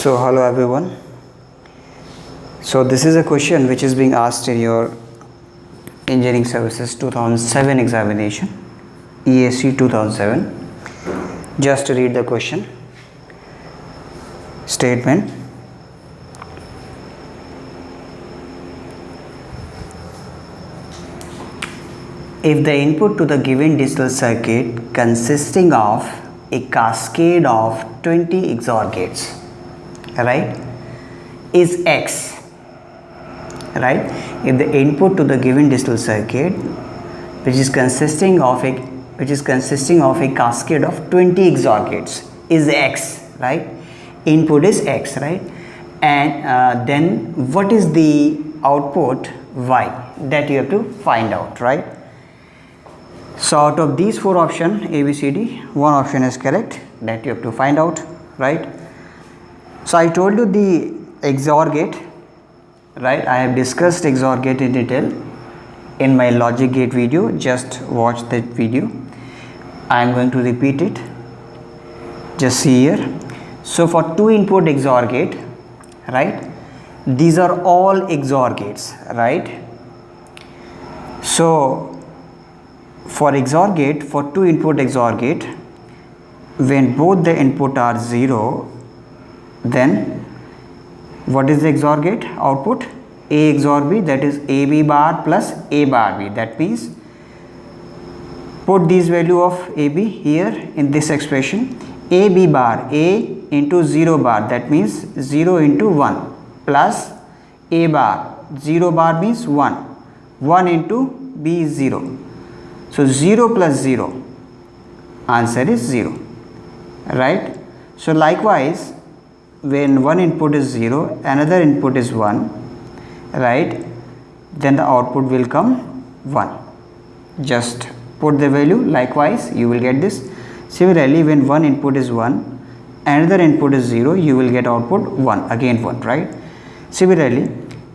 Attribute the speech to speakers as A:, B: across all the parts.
A: So hello everyone. So this is a question which is being asked in your Engineering Services 2007 examination, ESC 2007. Just to read the question statement. If the input to the given digital circuit consisting of a cascade of 20 XOR gates, right, is X, right? If the input to the given digital circuit which is consisting of a cascade of 20 XOR gates is X, right? Input is X, right? And then what is the output Y? That you have to find out, right? So out of these four options, A, B, C, D, one option is correct. That you have to find out, right? So I told you the XOR gate, right? I have discussed XOR gate in detail in my logic gate video. Just watch that video. I am going to repeat it. Just see here. So for two input XOR gate, right? These are all XOR gates, right? So for XOR gate, for two input XOR gate, when both the input are 0, then what is the XOR gate output? A XOR B, that is AB bar plus A bar B. That means put this value of AB here in this expression. AB bar, A into 0 bar, that means 0 into 1 plus A bar, 0 bar means 1, 1 into B is 0. So 0 plus 0, answer is 0, right? So likewise, when one input is 0, another input is 1, right? Then the output will come 1. Just put the value, likewise you will get this. Similarly, when one input is 1, another input is 0, you will get output 1, again 1, right? Similarly,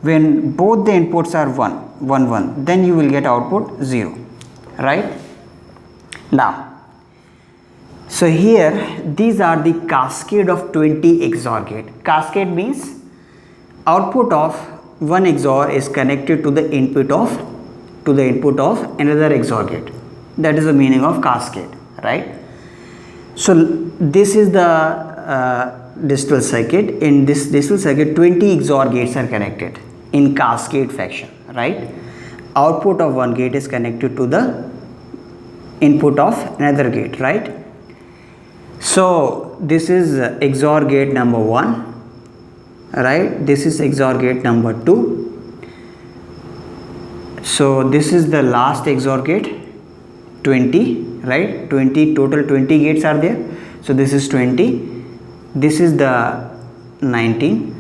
A: when both the inputs are 1, 1, 1, then you will get output 0. Right now, so here these are the cascade of 20 XOR gate. Cascade means output of one XOR is connected to the input of another XOR gate. That is the meaning of cascade, right? So this is the digital circuit. In this digital circuit, 20 XOR gates are connected in cascade fashion, right? Output of one gate is connected to the input of another gate, right? So this is XOR gate number 1, right? This is XOR gate number 2. So this is the last XOR gate, 20, right? 20, total 20 gates are there. So this is 20. This is the 19.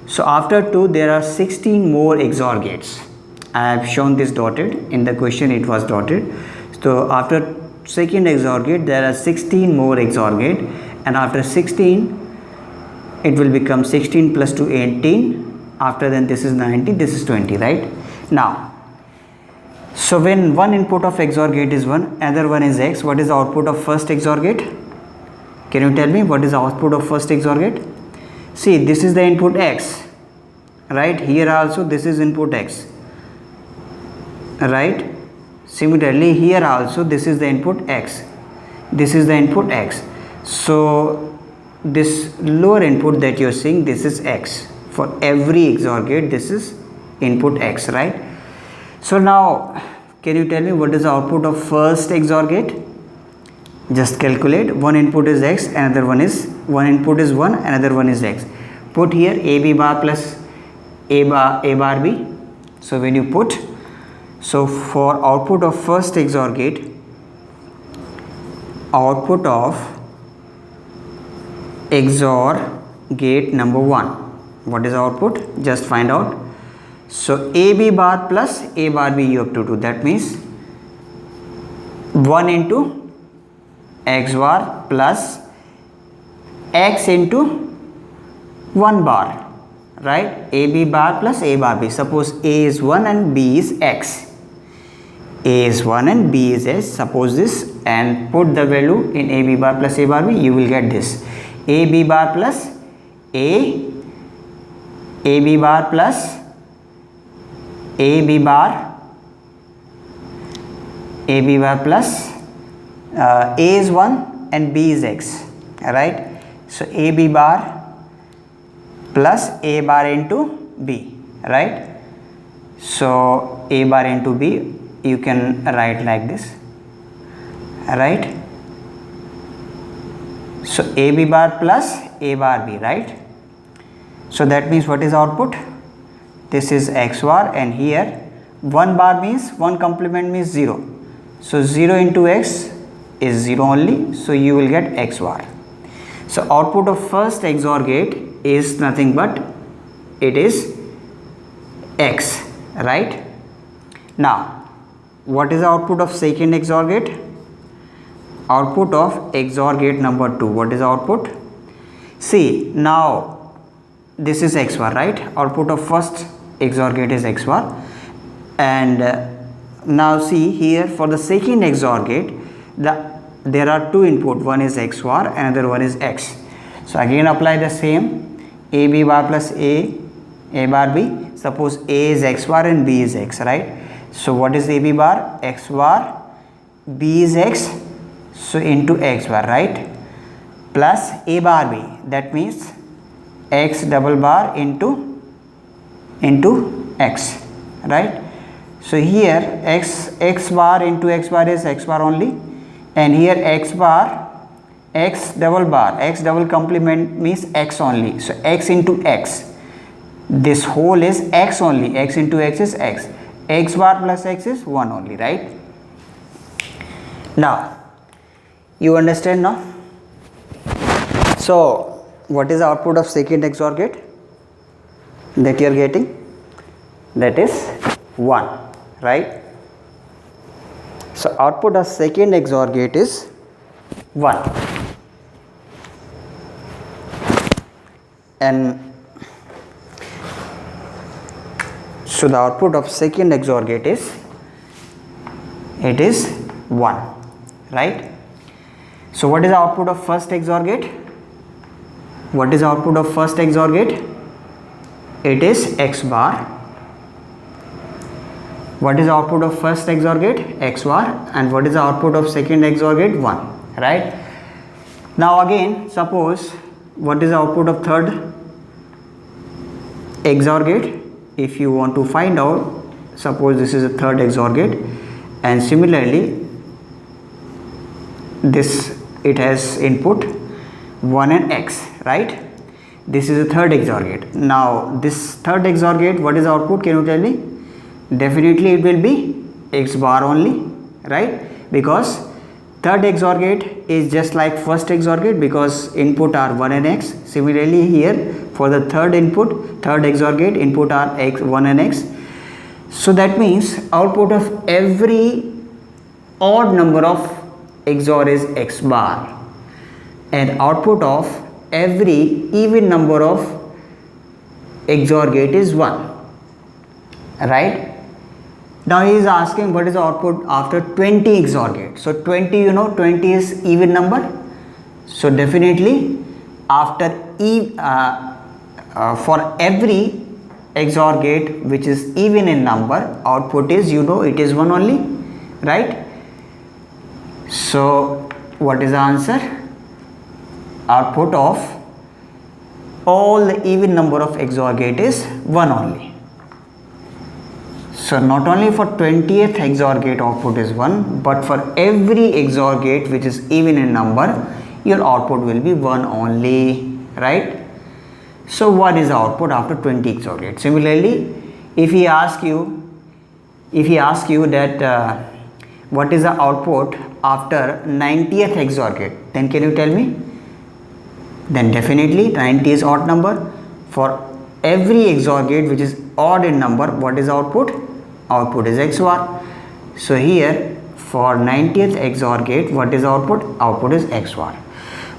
A: So after 2 there are 16 more XOR gates. I have shown this dotted in the question, it was dotted. So after second XOR gate there are 16 more XOR gate, and after 16 it will become 16 plus 2 18. After then this is 19, this is 20, right? Now, so when one input of XOR gate is 1, other one is X, what is the output of first XOR gate? Can you tell me what is the output of first XOR gate? See, this is the input X, right? Here also this is input X, right? Similarly here also this is the input X, this is the input X. So this lower input that you are seeing, this is X. For every XOR gate this is input X, right? So now can you tell me what is the output of first XOR gate? Just calculate. One input is X, another one is, one input is 1, another one is X. Put here AB bar plus A bar B. So when you put, so for output of first XOR gate, output of XOR gate number 1, what is the output? Just find out. So AB bar plus A bar B you have to do. That means 1 into X bar plus X into 1 bar, right? AB bar plus A bar B. Suppose A is 1 and B is X. A is 1 and B is S. Suppose this, and put the value in AB bar plus A bar B, you will get this. AB bar plus A B bar plus A B bar plus A is 1 and B is X, right? So A B bar plus A bar into B, right? So A bar into B you can write like this, right? So A B bar plus A bar B, right? So that means what is output? This is X bar, and here 1 bar means 1 complement means 0. So 0 into X is 0 only, so you will get X bar. So output of first XOR gate is nothing but it is X, right? Now what is the output of second XOR gate? Output of XOR gate number 2, what is the output? See, now this is X bar, right? Output of first XOR gate is X bar, and now see here for the second XOR gate there are two input, one is X bar, another one is X. So again apply the same, A B bar plus A bar B. Suppose A is X bar and B is X, right? So what is A B bar? X bar, B is X, so into X bar, right? Plus A bar B, that means X double bar into X, right? So here X bar into X bar is X bar only, and here X bar, X double complement means X only, so X into X, this whole is X only, X into X is X, X bar plus X is 1 only, right? Now you understand now? So what is the output of second XOR gate that you are getting? That is 1, right? So output of second XOR gate is 1, and so the output of second XOR gate is 1, right? So what is the output of first XOR gate? What is the output of first XOR gate? It is X bar. What is the output of first XOR gate? X bar. And what is the output of second XOR gate? 1, right? Now again suppose what is the output of third XOR gate? If you want to find out, suppose this is a third XOR gate, and similarly this it has input 1 and X, right? This is a third XOR gate. Now this third XOR gate, what is the output? Can you tell me? Definitely it will be X bar only, right? Because third XOR gate is just like first XOR gate because input are 1 and X. Similarly here for the third XOR gate input are X, 1 and X. So that means output of every odd number of XOR is X bar, and output of every even number of XOR gate is 1, right? Now he is asking what is the output after 20 XOR gate. So 20, you know 20 is even number, so definitely after for every XOR gate which is even in number, output is, you know, it is 1 only, right? So what is the answer? Output of all the even number of XOR gate is 1 only. So not only for 20th XOR gate output is 1, but for every XOR gate which is even in number, your output will be 1 only, right? So what is the output after 20 XOR gate? Similarly, if he ask you that what is the output after 90th XOR gate, then can you tell me? Then definitely 90 is odd number. For every XOR gate which is odd in number, what is the output? Output is X bar. So here for 90th XOR gate, what is the output? Output is X bar.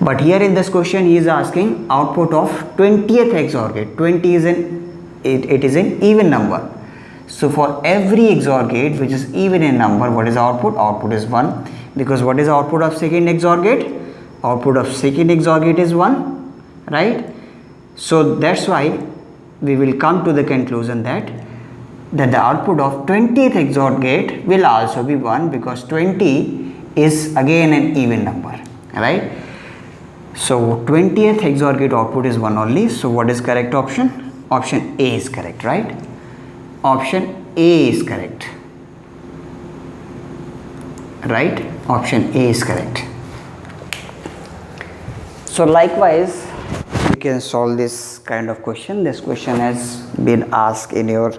A: But here in this question he is asking output of 20th XOR gate. 20 is it is an even number. So for every XOR gate which is even in number, what is the output? Output is 1. Because what is the output of second XOR gate? Output of second XOR gate is 1, right? So that's why we will come to the conclusion that the output of 20th XOR gate will also be 1, because 20 is again an even number, right? So 20th XOR gate output is 1 only. So what is correct option? Option A is correct, right? Option A is correct, right? Option A is correct. So likewise, you can solve this kind of question. This question has been asked in your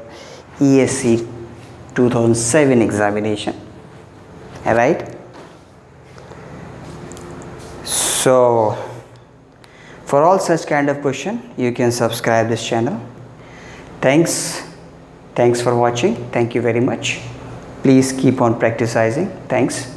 A: ESC 2007 examination, right? So for all such kind of question, you can subscribe this channel. Thanks for watching. Thank you very much. Please keep on practicing. Thanks.